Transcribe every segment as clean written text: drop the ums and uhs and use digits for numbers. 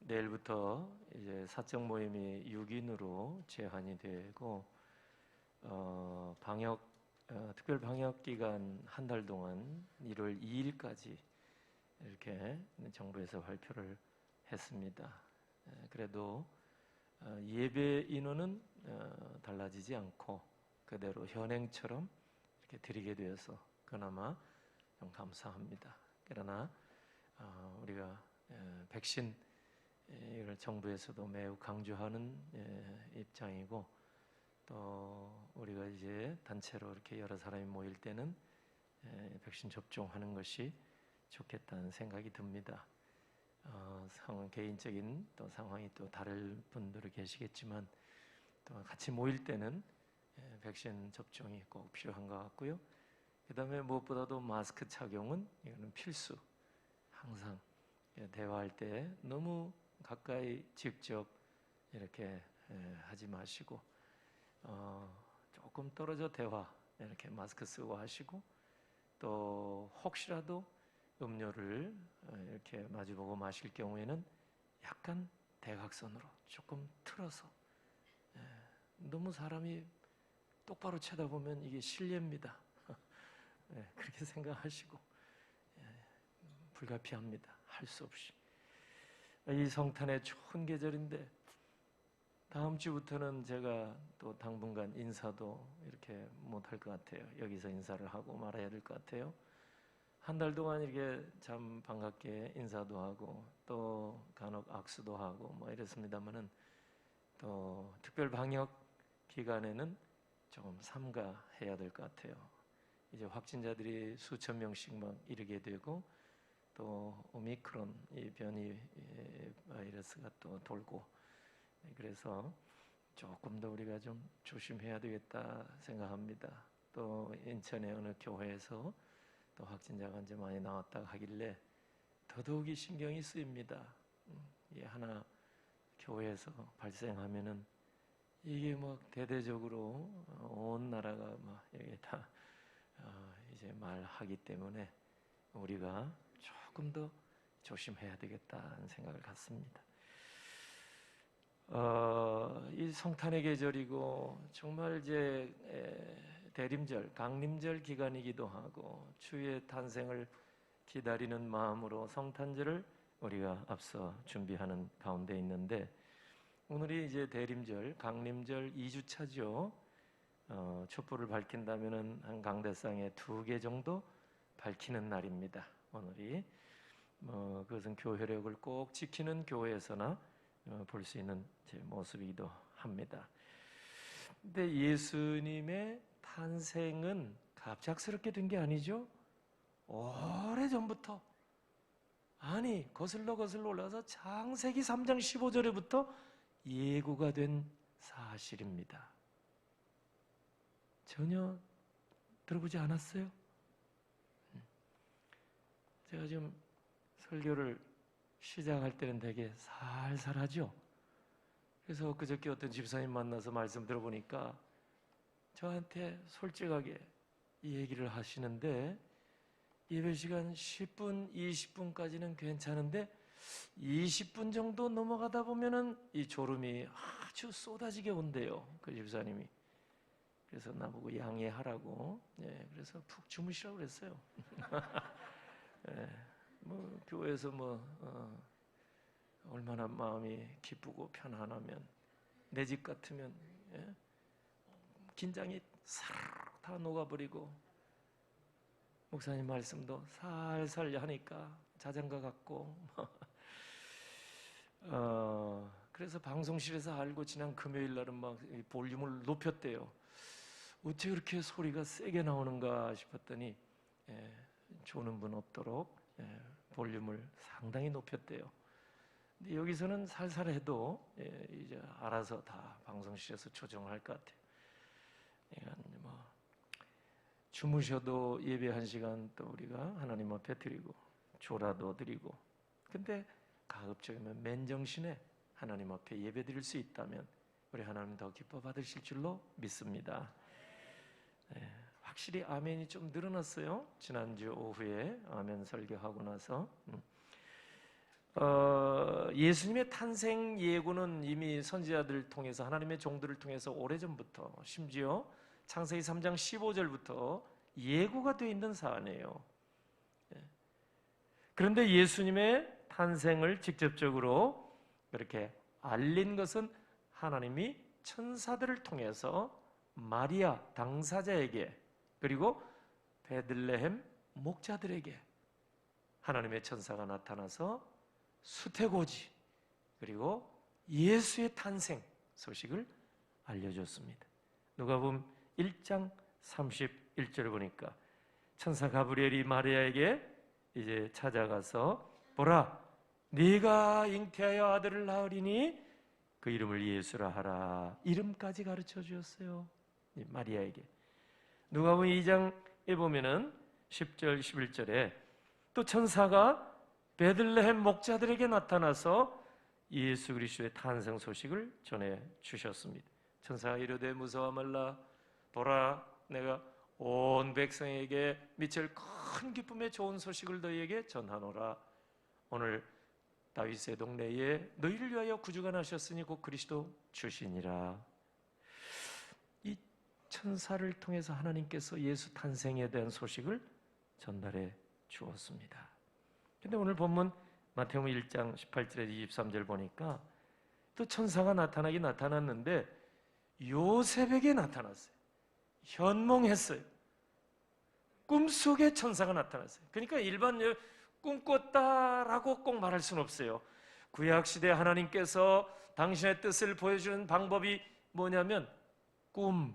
내일부터 이제 사적 모임이 6인으로 제한이 되고 특별 방역 기간 한 달 동안 1월 2일까지 이렇게 정부에서 발표를 했습니다. 그래도 예배 인원은 달라지지 않고 그대로 현행처럼 이렇게 드리게 되어서 그나마 좀 감사합니다. 그러나 우리가 백신 이걸 정부에서도 매우 강조하는 입장이고, 또 우리가 이제 단체로 이렇게 여러 사람이 모일 때는 백신 접종하는 것이 좋겠다는 생각이 듭니다. 개인적인 또 상황이 또 다를 분들이 계시겠지만, 또 같이 모일 때는 백신 접종이 꼭 필요한 것 같고요. 그 다음에 무엇보다도 마스크 착용은 이거는 필수. 항상 대화할 때 너무 가까이 직접 이렇게 하지 마시고 조금 떨어져 대화 이렇게 마스크 쓰고 하시고, 또 혹시라도 음료를 이렇게 마주보고 마실 경우에는 약간 대각선으로 조금 틀어서, 너무 사람이 똑바로 쳐다보면 이게 실례입니다. 그렇게 생각하시고 불가피합니다. 할 수 없이. 이 성탄의 좋은 계절인데 다음 주부터는 제가 또 당분간 인사도 이렇게 못할 것 같아요. 여기서 인사를 하고 말아야 될 것 같아요. 한 달 동안 이렇게 참 반갑게 인사도 하고 또 간혹 악수도 하고 뭐 이랬습니다만은, 또 특별 방역 기간에는 조금 삼가해야 될 것 같아요. 이제 확진자들이 수천 명씩 막 이르게 되고, 또 오미크론 이 변이 바이러스가 또 돌고, 그래서 조금 더 우리가 좀 조심해야 되겠다 생각합니다. 또 인천의 어느 교회에서 또 확진자가 이제 많이 나왔다 하길래 더더욱이 신경이 쓰입니다. 이 하나 교회에서 발생하면은 이게 뭐 대대적으로 온 나라가 막 여기 다 이제 말하기 때문에 우리가 조금 더 조심해야 되겠다는 생각을 갖습니다. 이 성탄의 계절이고 정말 이제 대림절, 강림절 기간이기도 하고 주의 탄생을 기다리는 마음으로 성탄절을 우리가 앞서 준비하는 가운데 있는데, 오늘이 이제 대림절, 강림절 2주차죠. 촛불을 밝힌다면은 한 강대상에 2개 정도 밝히는 날입니다. 오늘이 그것은 교회력을 꼭 지키는 교회에서나 볼 수 있는 제 모습이기도 합니다. 근데 예수님의 탄생은 갑작스럽게 된 게 아니죠. 오래전부터, 아니 거슬러 올라가서 창세기 3장 15절에부터 예고가 된 사실입니다. 전혀 들어보지 않았어요? 제가 지금 설교를 시작할 때는 되게 살살하죠. 그래서 그저께 어떤 집사님 만나서 말씀 들어보니까 저한테 솔직하게 이 얘기를 하시는데, 예배 시간 10분, 20분까지는 괜찮은데 20분 정도 넘어가다 보면은 이 졸음이 아주 쏟아지게 온대요, 그 집사님이. 그래서 나보고 양해하라고, 그래서 푹 주무시라고 그랬어요. 뭐 교회에서 얼마나 마음이 기쁘고 편안하면, 내 집 같으면 긴장이 싹 다 녹아버리고 목사님 말씀도 살살 하니까 자장가 같고 그래서 방송실에서 알고 지난 금요일 날은 막 볼륨을 높였대요. 어째 그렇게 소리가 세게 나오는가 싶었더니 조는 분 없도록 볼륨을 상당히 높였대요. 근데 여기서는 살살 해도 이제 알아서 다 방송실에서 조정할 것 같아요. 뭐 주무셔도 예배 1시간 또 우리가 하나님 앞에 드리고 조라도 드리고, 근데 가급적이면 맨정신에 하나님 앞에 예배 드릴 수 있다면 우리 하나님 더 기뻐 받으실 줄로 믿습니다. 확실히 아멘이 좀 늘어났어요. 지난주 오후에 아멘 설교하고 나서 예수님의 탄생 예고는 이미 선지자들을 통해서 하나님의 종들을 통해서 오래전부터 심지어 창세기 3장 15절부터 예고가 되어 있는 사안이에요. 그런데 예수님의 탄생을 직접적으로 그렇게 알린 것은 하나님이 천사들을 통해서 마리아 당사자에게 그리고 베들레헴 목자들에게 하나님의 천사가 나타나서 수태고지 그리고 예수의 탄생 소식을 알려줬습니다. 누가복음 1장 31절을 보니까 천사 가브리엘이 마리아에게 이제 찾아가서 보라, 네가 잉태하여 아들을 낳으리니 그 이름을 예수라 하라. 이름까지 가르쳐 주었어요. 마리아에게. 누가복음 2장에 보면은 10절 11절에 또 천사가 베들레헴 목자들에게 나타나서 예수 그리스도의 탄생 소식을 전해 주셨습니다. 천사가 이르되 무서워 말라. 보라, 내가 온 백성에게 미칠 큰 기쁨의 좋은 소식을 너희에게 전하노라. 오늘 다윗의 동네에 너희를 위하여 구주가 나셨으니 곧 그리스도 주시니라. 이 천사를 통해서 하나님께서 예수 탄생에 대한 소식을 전달해 주었습니다. 근데 오늘 본문 마태복음 1장 18절에서 23절 보니까 또 천사가 나타났는데 요셉에게 나타났어요. 현몽했어요. 꿈속에 천사가 나타났어요. 그러니까 일반 꿈꿨다라고 꼭 말할 수는 없어요. 구약시대 하나님께서 당신의 뜻을 보여주는 방법이 뭐냐면 꿈,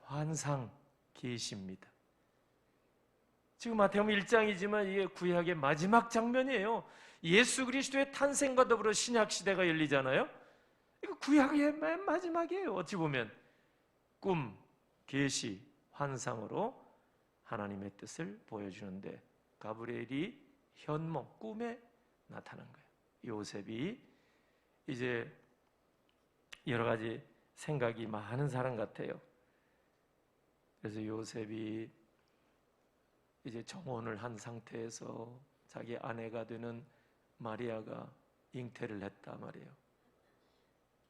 환상, 계시입니다. 지금 마태복음 1장이지만 이게 구약의 마지막 장면이에요. 예수 그리스도의 탄생과 더불어 신약시대가 열리잖아요. 이거 구약의 맨 마지막이에요. 어찌 보면 꿈, 계시, 환상으로 하나님의 뜻을 보여주는데 가브리엘이 현몽, 꿈에 나타난 거예요. 요셉이 이제 여러 가지 생각이 많은 사람 같아요. 그래서 요셉이 이제 정혼을 한 상태에서 자기 아내가 되는 마리아가 잉태를 했다 말이에요.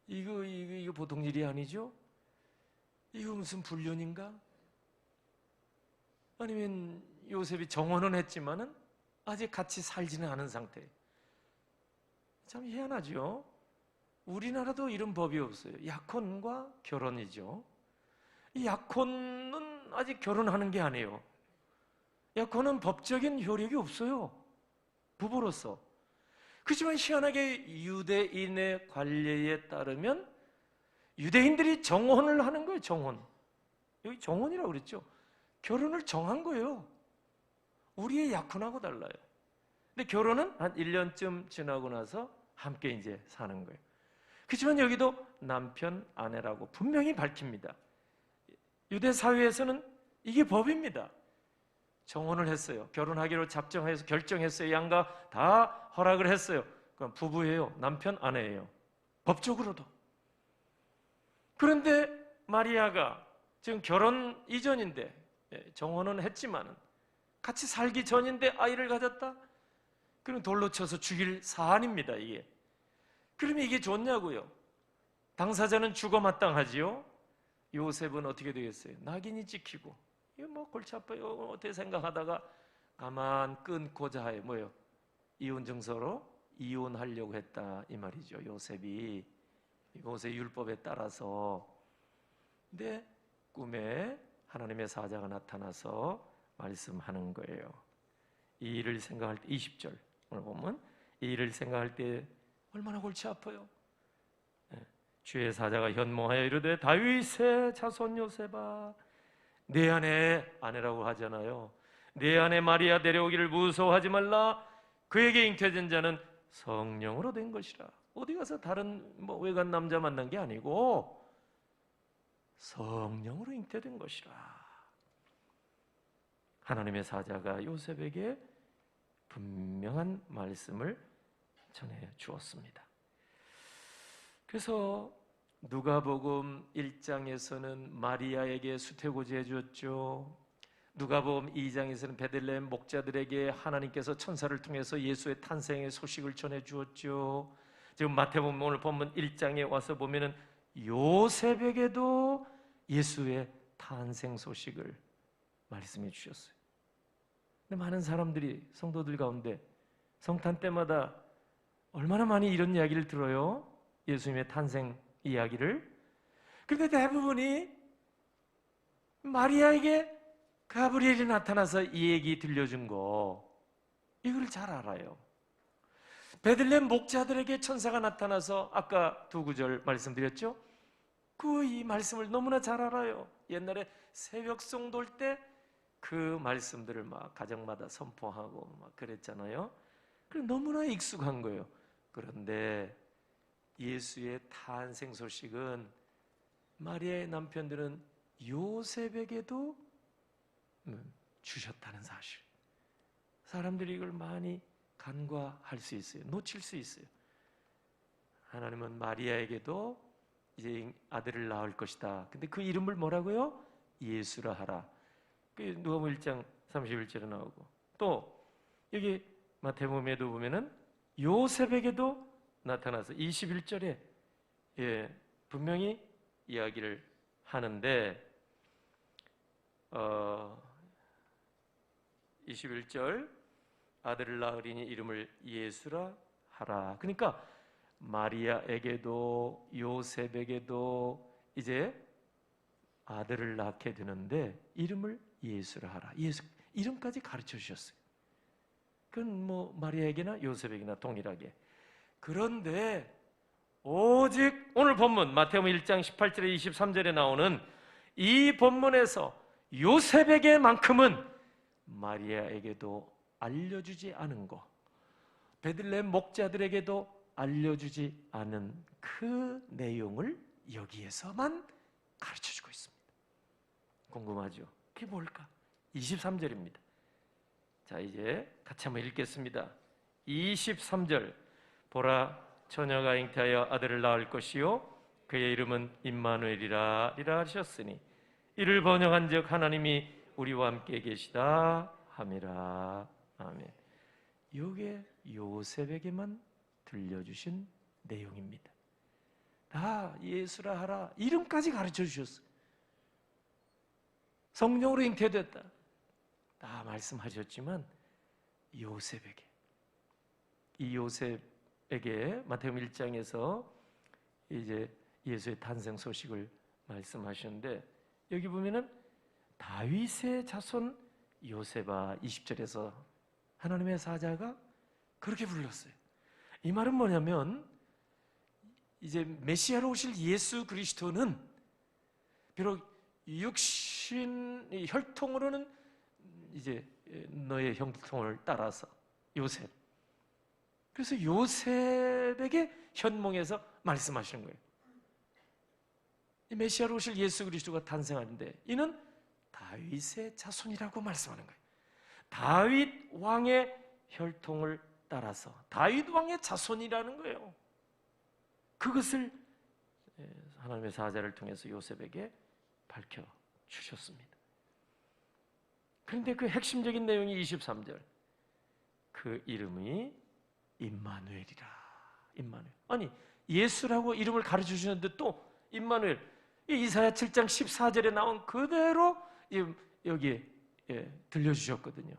이거 보통 일이 아니죠? 이거 무슨 불륜인가? 아니면 요셉이 정혼은 했지만은 아직 같이 살지는 않은 상태. 참 희한하죠? 우리나라도 이런 법이 없어요. 약혼과 결혼이죠. 이 약혼은 아직 결혼하는 게 아니에요. 약혼은 법적인 효력이 없어요. 부부로서. 그렇지만 희한하게 유대인의 관례에 따르면 유대인들이 정혼을 하는 거예요. 정혼. 여기 정혼이라고 그랬죠. 결혼을 정한 거예요. 우리의 약혼하고 달라요. 근데 결혼은 한 1년쯤 지나고 나서 함께 이제 사는 거예요. 그렇지만 여기도 남편, 아내라고 분명히 밝힙니다. 유대 사회에서는 이게 법입니다. 정혼을 했어요. 결혼하기로 작정해서 결정했어요. 양가 다 허락을 했어요. 그럼 부부예요. 남편, 아내예요. 법적으로도. 그런데 마리아가 지금 결혼 이전인데 정혼은 했지만은 같이 살기 전인데 아이를 가졌다? 그럼 돌로 쳐서 죽일 사안입니다, 이게. 그러면 이게 좋냐고요? 당사자는 죽어 마땅하지요? 요셉은 어떻게 되겠어요? 낙인이 찍히고, 이거 뭐 골치 아파요. 어떻게 생각하다가 가만 끊고자 해. 뭐요? 이혼 증서로 이혼하려고 했다. 이 말이죠, 요셉이. 모세 율법에 따라서. 근데 꿈에 하나님의 사자가 나타나서 말씀하는 거예요. 이 일을 생각할 때 20절 오늘 보면 이 일을 생각할 때 얼마나 골치 아파요. 주의 사자가 현몽하여 이르되 다윗의 자손 요셉아 내 아내라고 하잖아요. 내 아내 마리아 데려오기를 무서워하지 말라. 그에게 잉태된 자는 성령으로 된 것이라. 어디 가서 다른 외간 남자 만난 게 아니고 성령으로 잉태된 것이라. 하나님의 사자가 요셉에게 분명한 말씀을 전해 주었습니다. 그래서 누가복음 1장에서는 마리아에게 수태고지 해주었죠. 누가복음 2장에서는 베들레헴 목자들에게 하나님께서 천사를 통해서 예수의 탄생의 소식을 전해 주었죠. 지금 마태복음 오늘 본문 1장에 와서 보면은 요셉에게도 예수의 탄생 소식을 말씀해 주셨어요. 근데 많은 사람들이 성도들 가운데 성탄 때마다 얼마나 많이 이런 이야기를 들어요? 예수님의 탄생 이야기를. 그런데 대부분이 마리아에게 가브리엘이 나타나서 이 얘기 들려준 거, 이걸 잘 알아요. 베들레헴 목자들에게 천사가 나타나서 아까 두 구절 말씀드렸죠? 이 말씀을 너무나 잘 알아요. 옛날에 새벽송 돌 때 그 말씀들을 막 가정마다 선포하고 막 그랬잖아요. 너무나 익숙한 거예요. 그런데 예수의 탄생 소식은 마리아의 남편들은 요셉에게도 주셨다는 사실. 사람들이 이걸 많이 간과할 수 있어요. 놓칠 수 있어요. 하나님은 마리아에게도 이제 아들을 낳을 것이다. 근데 그 이름을 뭐라고요? 예수라 하라. 누가복음 1장 31절에 나오고, 또 여기 마태복음에도 보면은 요셉에게도 나타나서 21절에 분명히 이야기를 하는데 21절 아들을 낳으리니 이름을 예수라 하라. 그러니까 마리아에게도 요셉에게도 이제 아들을 낳게 되는데 이름을 예수라 하라. 예수 이름까지 가르쳐 주셨어요. 그건 뭐 마리아에게나 요셉에게나 동일하게. 그런데 오직 오늘 본문 마태복음 1장 18절에 23절에 나오는 이 본문에서 요셉에게만큼은 마리아에게도 알려주지 않은 것, 베들레헴 목자들에게도 알려주지 않은 그 내용을 여기에서만 가르쳐주고 있습니다. 궁금하죠? 그게 뭘까? 23절입니다. 자, 이제 같이 한번 읽겠습니다. 23절 보라, 처녀가 잉태하여 아들을 낳을 것이요 그의 이름은 임마누엘이라 하셨으니 이를 번역한즉 하나님이 우리와 함께 계시다 함이라. 아멘. 이게 요셉에게만 들려주신 내용입니다. 다 예수라 하라 이름까지 가르쳐 주셨어요. 성령으로 잉태됐다 다 말씀하셨지만 요셉에게, 이 요셉에게 마태복음 1장에서 이제 예수의 탄생 소식을 말씀하시는데 여기 보면은 다윗의 자손 요셉아 20절에서 하나님의 사자가 그렇게 불렀어요. 이 말은 뭐냐면 이제 메시아로 오실 예수 그리스도는 비록 육신 혈통으로는 이제 너의 혈통을 따라서 요셉, 그래서 요셉에게 현몽해서 말씀하시는 거예요. 이 메시아로 오실 예수 그리스도가 탄생하는데 이는 다윗의 자손이라고 말씀하는 거예요. 다윗 왕의 혈통을 따라서 다윗 왕의 자손이라는 거예요. 그것을 하나님의 사자를 통해서 요셉에게 밝혀 주셨습니다. 그런데 그 핵심적인 내용이 23절. 그 이름이 임마누엘이라. 임마누엘. 아니 예수라고 이름을 가르쳐 주시는데 또 임마누엘. 이사야 7장 14절에 나온 그대로 여기에 들려주셨거든요.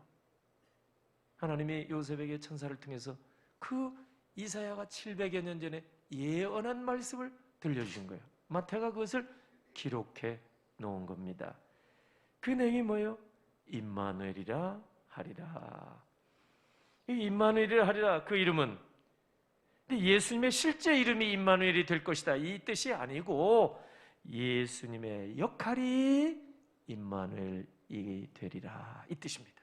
하나님이 요셉에게 천사를 통해서 그 이사야가 700여 년 전에 예언한 말씀을 들려주신 거예요. 마태가 그것을 기록해 놓은 겁니다. 그 내용이 뭐예요? 임마누엘이라 하리라. 이 임마누엘이라 하리라 그 이름은 근데 예수님의 실제 이름이 임마누엘이 될 것이다 이 뜻이 아니고 예수님의 역할이 임마누엘이 되리라 이 뜻입니다.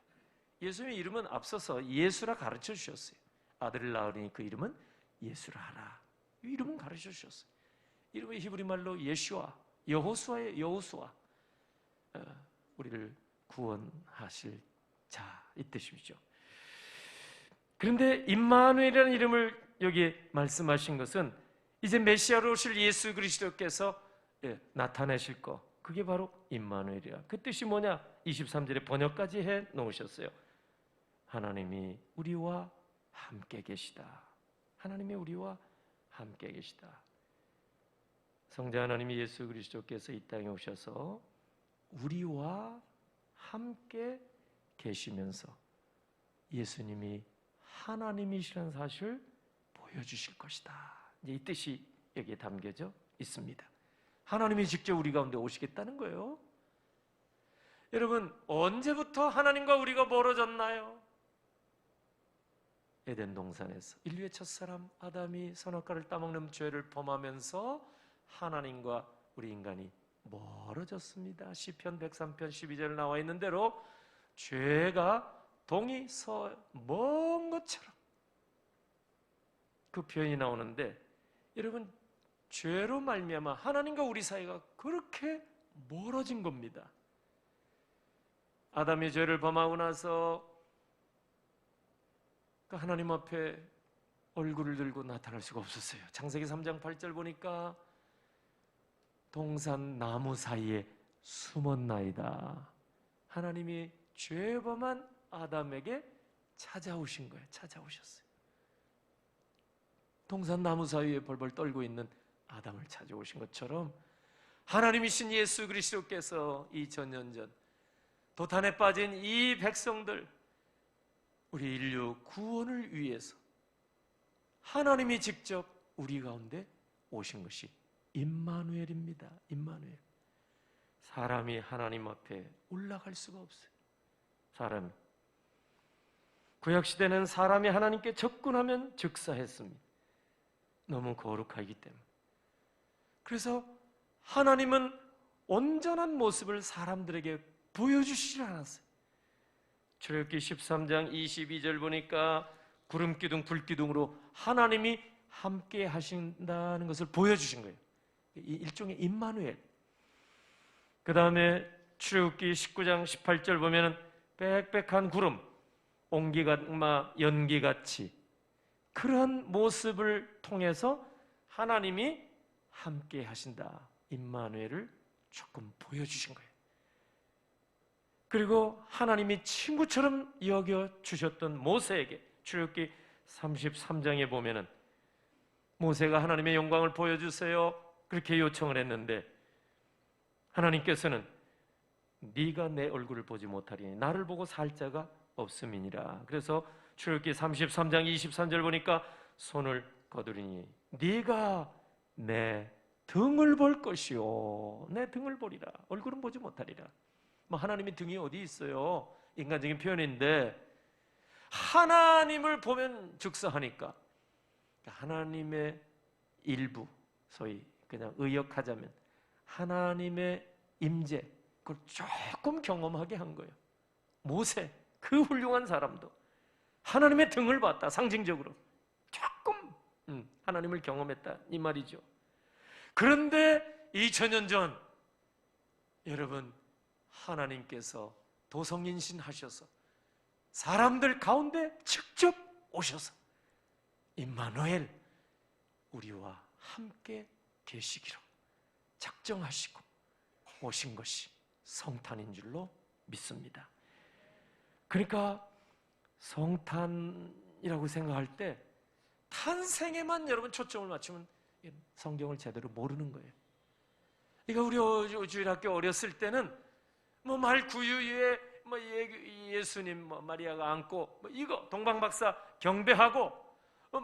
예수님의 이름은 앞서서 예수라 가르쳐 주셨어요. 아들을 낳으니 그 이름은 예수라 하라. 이 이름은 가르쳐 주셨어요. 이름은 히브리 말로 예슈아, 여호수아의 여호수아, 우리를 구원하실 자 이 뜻이죠. 그런데 임마누엘이라는 이름을 여기에 말씀하신 것은 이제 메시아로 오실 예수 그리스도께서 나타내실 것, 그게 바로 임마누엘이라. 그 뜻이 뭐냐? 23절에 번역까지 해 놓으셨어요. 하나님이 우리와 함께 계시다. 하나님이 우리와 함께 계시다. 성자 하나님이 예수 그리스도께서 이 땅에 오셔서 우리와 함께 계시면서 예수님이 하나님이시라는 사실을 보여주실 것이다. 이제 이 뜻이 여기에 담겨져 있습니다. 하나님이 직접 우리 가운데 오시겠다는 거예요. 여러분, 언제부터 하나님과 우리가 멀어졌나요? 에덴 동산에서 인류의 첫사람 아담이 선악과를 따먹는 죄를 범하면서 하나님과 우리 인간이 멀어졌습니다. 시편 103편 12절 나와 있는 대로 죄가 동이 먼 것처럼 그 표현이 나오는데, 여러분, 죄로 말미암아 하나님과 우리 사이가 그렇게 멀어진 겁니다. 아담이 죄를 범하고 나서 그 하나님 앞에 얼굴을 들고 나타날 수가 없었어요. 창세기 3장 8절 보니까 동산 나무 사이에 숨었나이다. 하나님이 죄 범한 아담에게 찾아오신 거예요. 찾아오셨어요. 동산 나무 사이에 벌벌 떨고 있는 아담을 찾아오신 것처럼 하나님이신 예수 그리스도께서 2000년 전 도탄에 빠진 이 백성들, 우리 인류 구원을 위해서 하나님이 직접 우리 가운데 오신 것이 임마누엘입니다. 임마누엘. 사람이 하나님 앞에 올라갈 수가 없어요. 사람. 구약시대는 사람이 하나님께 접근하면 즉사했습니다. 너무 거룩하기 때문에. 그래서 하나님은 온전한 모습을 사람들에게 보여주시지 않았어요. 출애굽기 13장 22절 보니까 구름기둥 불기둥으로 하나님이 함께 하신다는 것을 보여주신 거예요. 일종의 임마누엘. 그 다음에 출애굽기 19장 18절 보면은 빽빽한 구름, 옹기가 연기같이 그런 모습을 통해서 하나님이 함께 하신다. 임마누엘을 조금 보여주신 거예요. 그리고 하나님이 친구처럼 여겨주셨던 모세에게 출애굽기 33장에 보면은 모세가 하나님의 영광을 보여주세요 그렇게 요청을 했는데 하나님께서는 네가 내 얼굴을 보지 못하리니 나를 보고 살 자가 없음이니라. 그래서 출애굽기 33장 23절 보니까 손을 거두리니 네가 내 등을 볼 것이요 내 등을 보리라. 얼굴은 보지 못하리라. 하나님의 등이 어디 있어요? 인간적인 표현인데 하나님을 보면 즉사하니까 하나님의 일부, 소위 그냥 의역하자면 하나님의 임재, 그걸 조금 경험하게 한 거예요. 모세, 그 훌륭한 사람도 하나님의 등을 봤다. 상징적으로 조금 하나님을 경험했다 이 말이죠. 그런데 2000년 전 여러분, 하나님께서 도성인신 하셔서 사람들 가운데 직접 오셔서 임마누엘, 우리와 함께 계시기로 작정하시고 오신 것이 성탄인 줄로 믿습니다. 그러니까 성탄이라고 생각할 때 탄생에만 여러분 초점을 맞추면 성경을 제대로 모르는 거예요. 그러니까 우리 주일학교 어렸을 때는 말 구유에 예수님 마리아가 안고 이거 동방박사 경배하고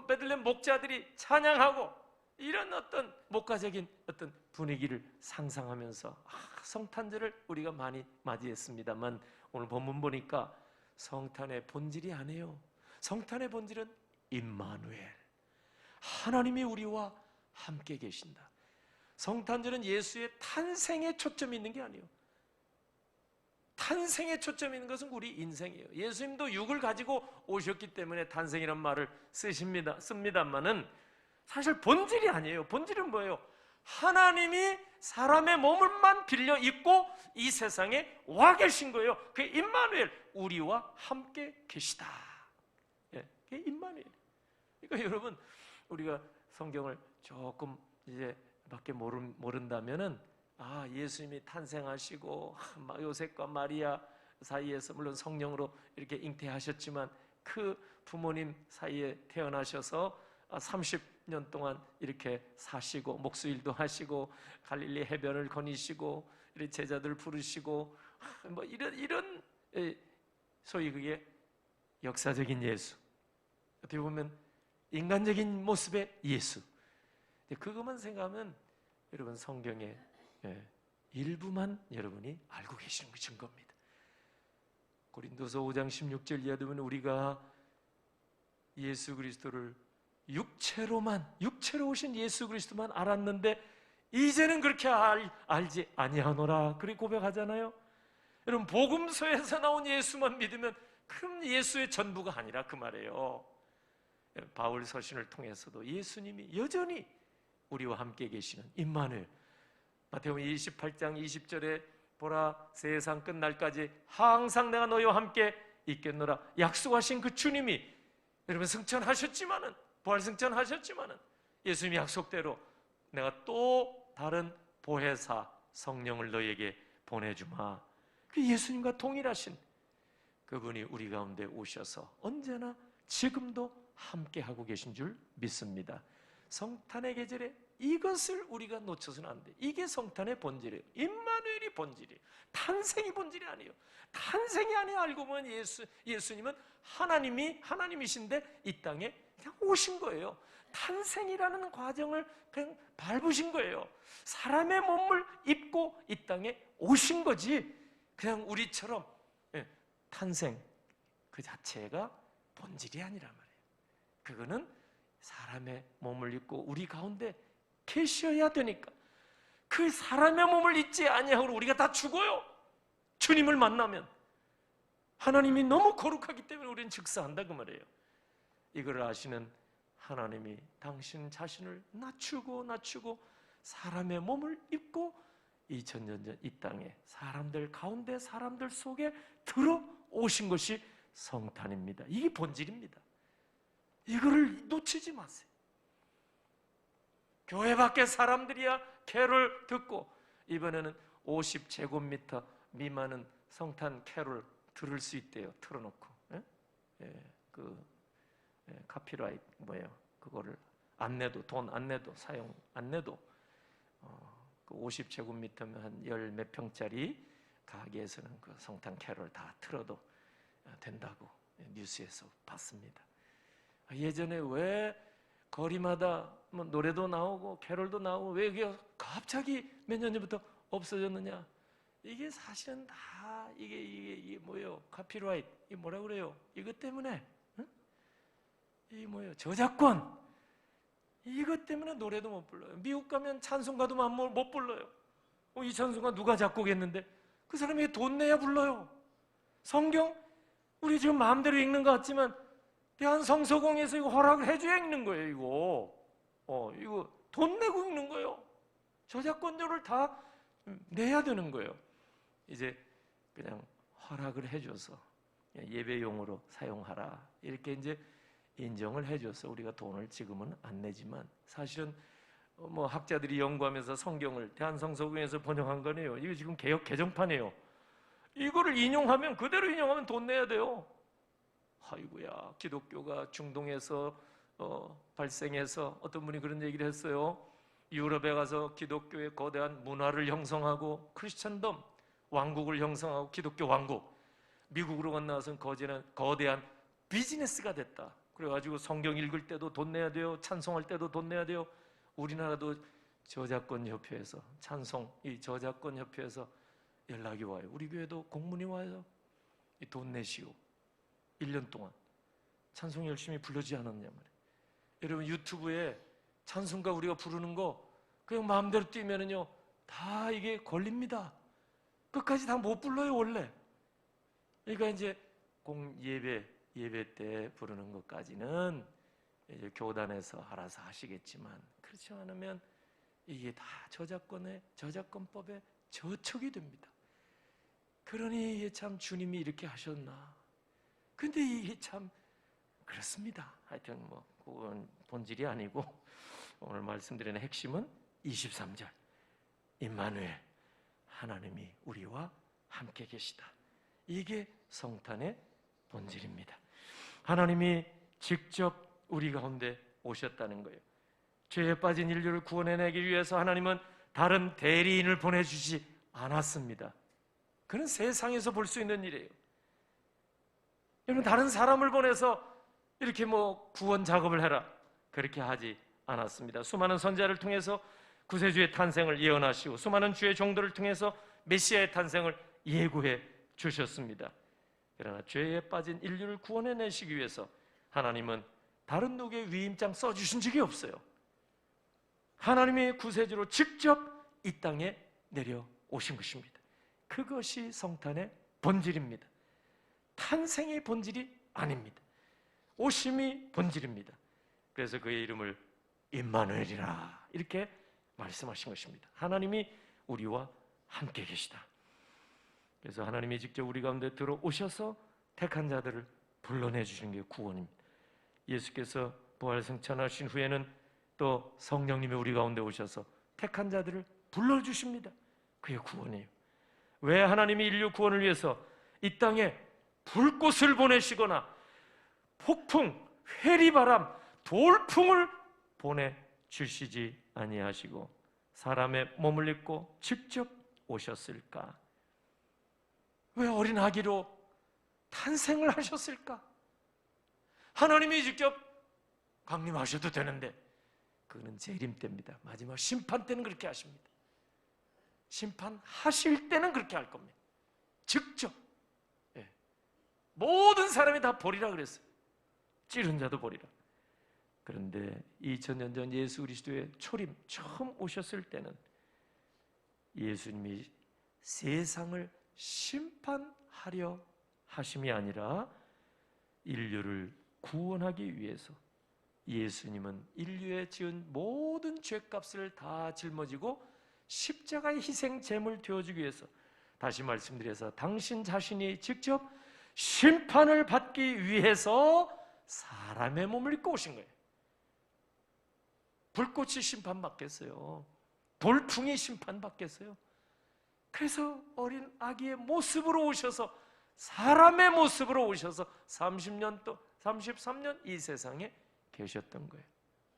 베들레헴 목자들이 찬양하고 이런 어떤 목가적인 어떤 분위기를 상상하면서 성탄절을 우리가 많이 맞이했습니다만 오늘 본문 보니까 성탄의 본질이 아니에요. 성탄의 본질은 임마누엘, 하나님이 우리와 함께 계신다. 성탄절은 예수의 탄생에 초점이 있는 게 아니에요. 탄생에 초점이 있는 것은 우리 인생이에요. 예수님도 육을 가지고 오셨기 때문에 탄생이란 말을 씁니다만은 사실 본질이 아니에요. 본질은 뭐예요? 하나님이 사람의 몸을만 빌려 입고 이 세상에 와 계신 거예요. 그게 임마누엘, 우리와 함께 계시다. 그게 임마누엘. 그러니까 여러분, 우리가 성경을 조금 이제 밖에 모른다면은 예수님이 탄생하시고 요셉과 마리아 사이에서 물론 성령으로 이렇게 잉태하셨지만 그 부모님 사이에 태어나셔서 30년 동안 이렇게 사시고 목수일도 하시고 갈릴리 해변을 거니시고 이렇게 제자들 부르시고 뭐 이런 소위 그게 역사적인 예수, 어떻게 보면 인간적인 모습의 예수. 그것만 생각하면 여러분 성경의 일부만 여러분이 알고 계시는 게 증거입니다. 고린도서 5장 16절 이하 보면 우리가 예수 그리스도를 육체로 오신 예수 그리스도만 알았는데 이제는 그렇게 알지 아니하노라, 그렇게 고백하잖아요. 여러분 복음서에서 나온 예수만 믿으면 그럼 예수의 전부가 아니라 그 말이에요. 바울 서신을 통해서도 예수님이 여전히 우리와 함께 계시는 임마누엘, 마태복음 28장 20절에 보라 세상 끝날까지 항상 내가 너희와 함께 있겠노라 약속하신 그 주님이 여러분 승천하셨지만은, 부활 승천하셨지만은 예수님이 약속대로 내가 또 다른 보혜사 성령을 너희에게 보내주마, 그 예수님과 동일하신 그분이 우리 가운데 오셔서 언제나 지금도 함께하고 계신 줄 믿습니다. 성탄의 계절에 이것을 우리가 놓쳐서는 안 돼. 이게 성탄의 본질이에요. 임마누엘이 본질이에요. 탄생이 본질이 아니에요. 탄생이 아니에요. 알고 보면 예수님은 하나님이신데 이 땅에 그냥 오신 거예요. 탄생이라는 과정을 그냥 밟으신 거예요. 사람의 몸을 입고 이 땅에 오신 거지 그냥 우리처럼 탄생 그 자체가 본질이 아니란 말이에요. 그거는 사람의 몸을 입고 우리 가운데 계셔야 되니까, 그 사람의 몸을 입지 아니하고 우리가 다 죽어요. 주님을 만나면 하나님이 너무 거룩하기 때문에 우리는 즉사한다 그 말이에요. 이걸 아시는 하나님이 당신 자신을 낮추고 사람의 몸을 입고 2000년 전 이 땅에 사람들 가운데 사람들 속에 들어오신 것이 성탄입니다. 이게 본질입니다. 이거를 놓치지 마세요. 교회 밖에 사람들이야 캐롤 듣고, 이번에는 50제곱미터 미만은 성탄 캐롤 들을 수 있대요. 틀어놓고 카피라이트 그거를 안 내도, 돈 안 내도, 사용 안 내도 그 50제곱미터면 한 10몇 평짜리 가게에서는 그 성탄 캐롤 다 틀어도 된다고 뉴스에서 봤습니다. 예전에 왜 거리마다 뭐 노래도 나오고 캐롤도 나오고 왜 이게 갑자기 몇 년 전부터 없어졌느냐? 이게 사실은 다 이게 뭐예요? 카피라이트, 이게 뭐라 그래요? 이것 때문에, 응? 이 뭐예요? 저작권. 이것 때문에 노래도 못 불러요. 미국 가면 찬송가도 못 불러요. 이 찬송가 누가 작곡했는데 그 사람이 돈 내야 불러요. 성경 우리 지금 마음대로 읽는 것 같지만 대한성서공에서 이거 허락을 해줘야 읽는 거예요. 이거 돈 내고 읽는 거예요. 저작권료를 다 내야 되는 거예요. 이제 그냥 허락을 해줘서 예배용으로 사용하라 이렇게 이제 인정을 해줘서 우리가 돈을 지금은 안 내지만, 사실은 뭐 학자들이 연구하면서 성경을 대한성서공에서 번역한 거네요. 이거 지금 개역 개정판이에요. 이거를 인용하면 그대로 인용하면 돈 내야 돼요. 아이고야, 기독교가 중동에서 발생해서 어떤 분이 그런 얘기를 했어요. 유럽에 가서 기독교의 거대한 문화를 형성하고 크리스천덤 왕국을 형성하고 기독교 왕국, 미국으로 건너와서는 거대한 비즈니스가 됐다. 그래가지고 성경 읽을 때도 돈 내야 돼요. 찬송할 때도 돈 내야 돼요. 우리나라도 저작권협회에서 이 저작권협회에서 연락이 와요. 우리 교회도 공문이 와요. 돈 내시오. 1년 동안 찬송 열심히 불러주지 않았냐 말이에요. 여러분 유튜브에 찬송가 우리가 부르는 거 그냥 마음대로 뛰면은요 다 이게 걸립니다. 끝까지 다 못 불러요 원래. 그러니까 이제 예배 때 부르는 것까지는 이제 교단에서 알아서 하시겠지만, 그렇지 않으면 이게 다 저작권법에 저촉이 됩니다. 그러니 이게 참 주님이 이렇게 하셨나. 근데 이게 참 그렇습니다. 하여튼 뭐 그건 본질이 아니고 오늘 말씀드리는 핵심은 23절. 임마누엘, 하나님이 우리와 함께 계시다. 이게 성탄의 본질입니다. 하나님이 직접 우리 가운데 오셨다는 거예요. 죄에 빠진 인류를 구원해내기 위해서 하나님은 다른 대리인을 보내주지 않았습니다. 그는 세상에서 볼 수 있는 일이에요. 여러분, 다른 사람을 보내서 이렇게 구원 작업을 해라, 그렇게 하지 않았습니다. 수많은 선지자를 통해서 구세주의 탄생을 예언하시고 수많은 주의 종들을 통해서 메시아의 탄생을 예고해 주셨습니다. 그러나 죄에 빠진 인류를 구원해내시기 위해서 하나님은 다른 누구의 위임장 써주신 적이 없어요. 하나님의 구세주로 직접 이 땅에 내려오신 것입니다. 그것이 성탄의 본질입니다. 탄생의 본질이 아닙니다. 오심이 본질입니다. 그래서 그의 이름을 임마누엘이라 이렇게 말씀하신 것입니다. 하나님이 우리와 함께 계시다. 그래서 하나님이 직접 우리 가운데 들어오셔서 택한 자들을 불러내 주시는 게 구원입니다. 예수께서 부활 승천하신 후에는 또 성령님이 우리 가운데 오셔서 택한 자들을 불러주십니다. 그게 구원이에요. 왜 하나님이 인류 구원을 위해서 이 땅에 불꽃을 보내시거나 폭풍, 회리바람, 돌풍을 보내주시지 아니하시고 사람의 몸을 입고 직접 오셨을까? 왜 어린 아기로 탄생을 하셨을까? 하나님이 직접 강림하셔도 되는데 그거는 재림 때입니다. 마지막 심판 때는 그렇게 하십니다. 심판하실 때는 그렇게 할 겁니다. 직접. 모든 사람이 다 보리라 그랬어요. 찌른 자도 보리라. 그런데 2000년 전 예수 그리스도의 초림 처음 오셨을 때는 예수님이 세상을 심판하려 하심이 아니라 인류를 구원하기 위해서 예수님은 인류에 지은 모든 죄값을 다 짊어지고 십자가의 희생 제물 되어주기 위해서, 다시 말씀드려서 당신 자신이 직접 심판을 받기 위해서 사람의 몸을 입고 오신 거예요. 불꽃이 심판받겠어요? 돌풍이 심판받겠어요? 그래서 어린 아기의 모습으로 오셔서, 사람의 모습으로 오셔서 33년 이 세상에 계셨던 거예요.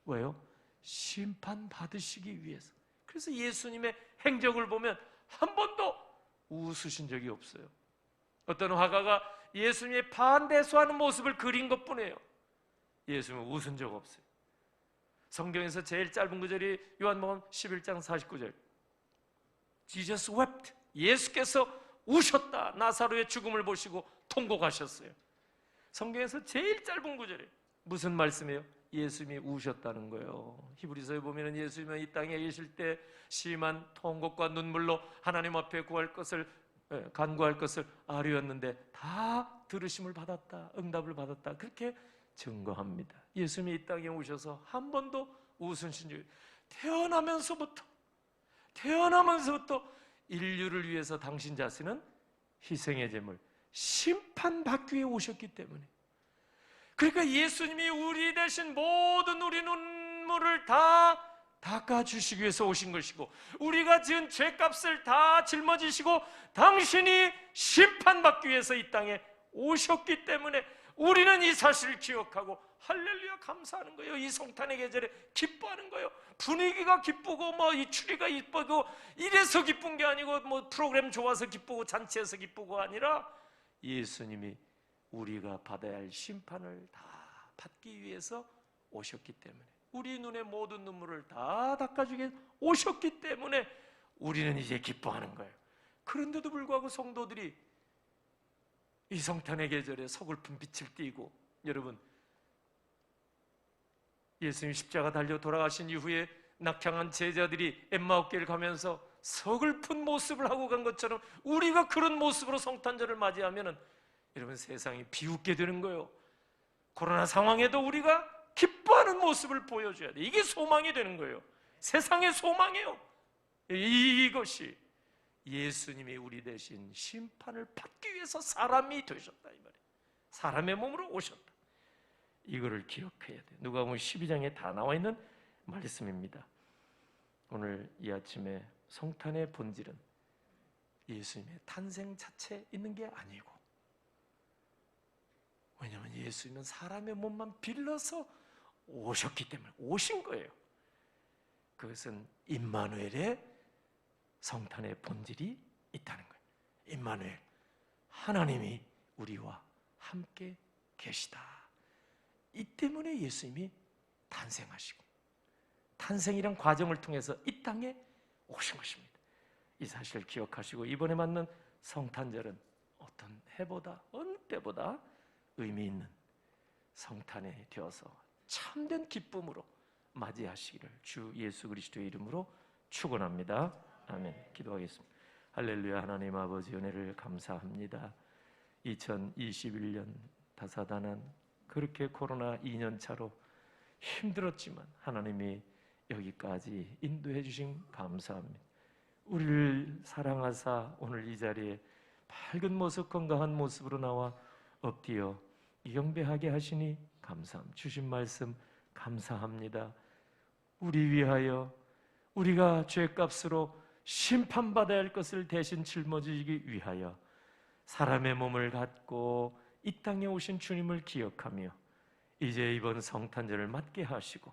왜요? 심판받으시기 위해서. 그래서 예수님의 행적을 보면 한 번도 웃으신 적이 없어요. 어떤 화가가 예수님의 반대수하는 모습을 그린 것뿐이에요. 예수님은 웃은 적 없어요. 성경에서 제일 짧은 구절이 요한복음 11장 49절. Jesus wept. 예수께서 우셨다. 나사로의 죽음을 보시고 통곡하셨어요. 성경에서 제일 짧은 구절이에요. 무슨 말씀이에요? 예수님이 우셨다는 거예요. 히브리서에 보면 예수님은 이 땅에 계실 때 심한 통곡과 눈물로 하나님 앞에 간구할 것을 아뢰었는데 다 들으심을 받았다, 응답을 받았다, 그렇게 증거합니다. 예수님이 이 땅에 오셔서 한 번도 웃으신 적이, 태어나면서부터 인류를 위해서 당신 자신은 희생의 제물, 심판받기 위해 오셨기 때문에. 그러니까 예수님이 우리 대신 모든 우리 눈물을 다 닦아주시기 위해서 오신 것이고, 우리가 지은 죄값을 다 짊어지시고 당신이 심판받기 위해서 이 땅에 오셨기 때문에 우리는 이 사실을 기억하고 할렐루야 감사하는 거예요. 이 성탄의 계절에 기뻐하는 거예요. 분위기가 기쁘고 이 추리가 이쁘고 이래서 기쁜 게 아니고 프로그램 좋아서 기쁘고 잔치해서 기쁘고 아니라 예수님이 우리가 받아야 할 심판을 다 받기 위해서 오셨기 때문에, 우리 눈의 모든 눈물을 다 닦아주기 위해서 오셨기 때문에 우리는 이제 기뻐하는 거예요. 그런데도 불구하고 성도들이 이 성탄의 계절에 서글픈 빛을 띠고, 여러분, 예수님 십자가 달려 돌아가신 이후에 낙향한 제자들이 엠마오길 가면서 서글픈 모습을 하고 간 것처럼 우리가 그런 모습으로 성탄절을 맞이하면은 여러분, 세상이 비웃게 되는 거예요. 코로나 상황에도 우리가 기뻐하는 모습을 보여줘야 돼. 이게 소망이 되는 거예요. 세상의 소망이에요. 이것이 예수님이 우리 대신 심판을 받기 위해서 사람이 되셨다, 이 말이에요. 사람의 몸으로 오셨다. 이거를 기억해야 돼. 누가복음 12장에 다 나와 있는 말씀입니다. 오늘 이 아침에 성탄의 본질은 예수님의 탄생 자체에 있는 게 아니고, 왜냐하면 예수님은 사람의 몸만 빌려서 오셨기 때문에 오신 거예요. 그것은 임마누엘의 성탄의 본질이 있다는 거예요. 임마누엘, 하나님이 우리와 함께 계시다. 이 때문에 예수님이 탄생하시고 탄생이란 과정을 통해서 이 땅에 오신 것입니다. 이 사실을 기억하시고 이번에 맞는 성탄절은 어떤 해보다 어느 때보다 의미 있는 성탄이 되어서 참된 기쁨으로 맞이하시기를 주 예수 그리스도의 이름으로 축원합니다. 아멘. 기도하겠습니다. 할렐루야. 하나님 아버지 은혜를 감사합니다. 2021년 다사다난 그렇게 코로나 2년 차로 힘들었지만 하나님이 여기까지 인도해 주신 감사합니다. 우리를 사랑하사 오늘 이 자리에 밝은 모습, 건강한 모습으로 나와 엎드려 경배하게 하시니 감사합니다. 주신 말씀 감사합니다. 우리 위하여 우리가 죄값으로 심판받아야 할 것을 대신 짊어지기 위하여 사람의 몸을 갖고 이 땅에 오신 주님을 기억하며 이제 이번 성탄절을 맞게 하시고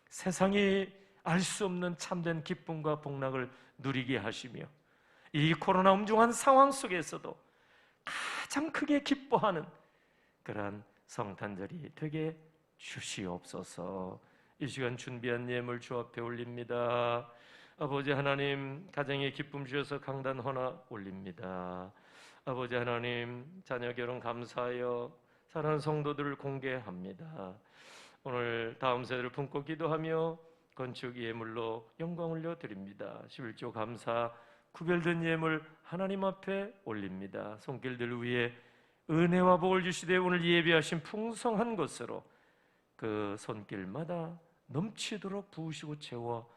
세상이 알 수 없는 참된 기쁨과 복락을 누리게 하시며 이 코로나 엄중한 상황 속에서도 가장 크게 기뻐하는 그러한 성탄절이 되게 주시옵소서. 이 시간 준비한 예물 주 앞에 올립니다. 아버지 하나님, 가정에 기쁨 주셔서 강단 하나 올립니다. 아버지 하나님, 자녀 결혼 감사하여 사랑하는 성도들을 공개합니다. 오늘 다음 세대를 품고 기도하며 건축 예물로 영광 올려드립니다. 11조 감사 구별된 예물 하나님 앞에 올립니다. 손길들 위에 은혜와 복을 주시되 오늘 예비하신 풍성한 것으로 그 손길마다 넘치도록 부으시고 채워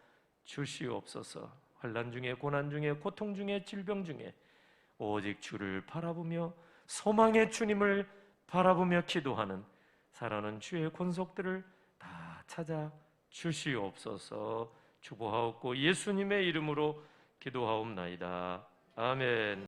주시옵소서. 환난 중에 고난 중에 고통 중에 질병 중에 오직 주를 바라보며 소망의 주님을 바라보며 기도하는 사랑하는 주의 권속들을 다 찾아 주시옵소서. 축복하옵고 예수님의 이름으로 기도하옵나이다. 아멘.